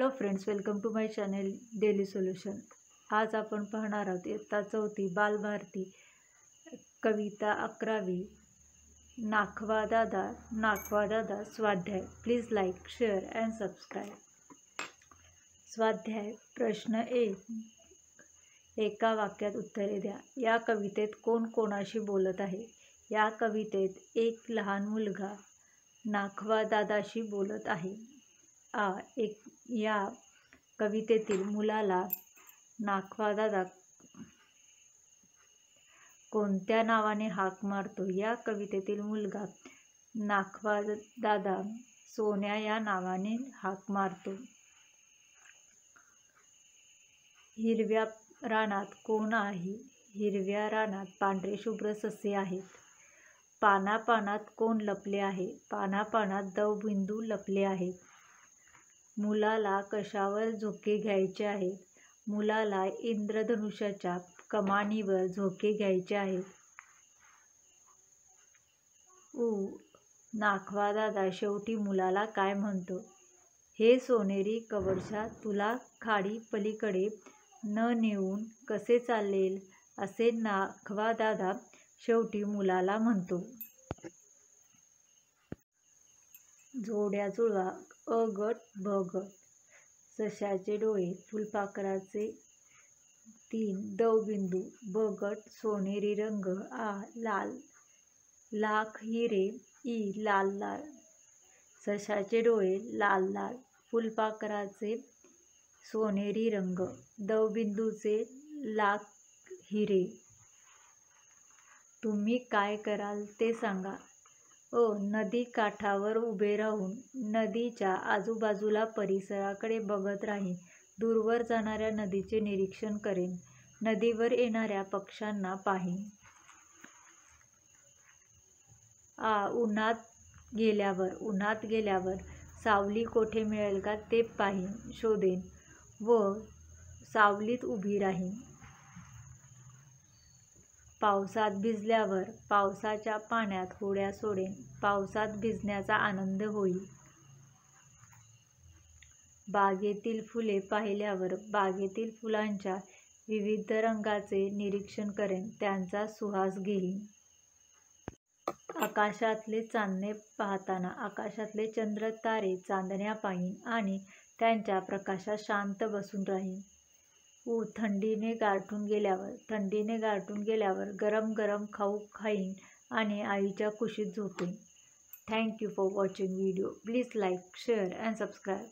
Hello friends, welcome to my channel daily solution. आज आपण पाहणार आहोत इयत्ता 4 बालभारती कविता 11वी नाखवा दादा स्वाध्याय। Please like, share and subscribe. स्वाध्याय प्रश्न 1, एका वाक्यात उत्तरे द्या। या कवितेत कोण कोणाशी बोलत आहे? या कवितेत एक लहान मुलगा नाखवा दादाशी बोलत आहे। या कवितेतील मुलाला नाखवा दादा कोणत्या नावाने हाक मारतो? या कवितेतील मुलगा नाखवा दादा सोन्या या नावाने हाक मारतो। हिरव्या रानात कोण आहे? हिरव्या रानात पांढरे शुभ्र ससे आहेत। पानापानात कोण लपले आहे? पानापानात दवबिंदू लपले आहेत। मुलाला कशावर झोके घ्यायचे आहेत? मुलाला इंद्रधनुष्याच्या कमानीवर झोके घ्यायचे आहेत। नाखवा दादा शेवटी मुलाला काय म्हणतो? हे सोनेरी कवडशा, तुला खाडी पलीकडे न नेऊन कसे चालेल? असे नाखवा दादा शेवटी मुलाला म्हणतो। जोड्या जुळवा। अ गट ब गट। सशाचे डोळे, फुलपाखराचे 3 दवबिंदू। ब गट सोनेरी रंग। आ लाल, लाख हिरे। ई लाल लाल। सशाचे डोळे लाल लाल, फुलपाखराचे सोनेरी रंग, दवबिंदूचे लाख हिरे। तुम्ही काय कराल ते सांगा? नदी काठावर उभे राहून नदीच्या आजूबाजूला परिसराकडे बघत राहीन। दूरवर जाणाऱ्या नदीचे निरीक्षण करेन। नदीवर येणाऱ्या पक्ष्यांना पाहीन। उन्हात गेल्यावर सावली कोठे मिळेल का ते पाहीन, शोधेन व सावलीत उभी राहीन। पावसात भिजल्यावर पावसाच्या पाण्यात होड्या सोडेन। पावसात भिजण्याचा आनंद होईल। बागेतील फुले पाहिल्यावर बागेतील फुलांच्या विविध रंगांचे निरीक्षण करेन, त्यांचा सुवास घेईन। आकाशातले चांदणे पाहताना आकाशातले चंद्र तारे चांदण्या पाहीन आणि त्यांच्या प्रकाशात शांत बसून राहीन। थंडीने गारठून गेल्यावर गरम गरम खाऊ खाईन आणि आईच्या कुशीत झोपेन। Thank you for watching video. Please like, share and subscribe.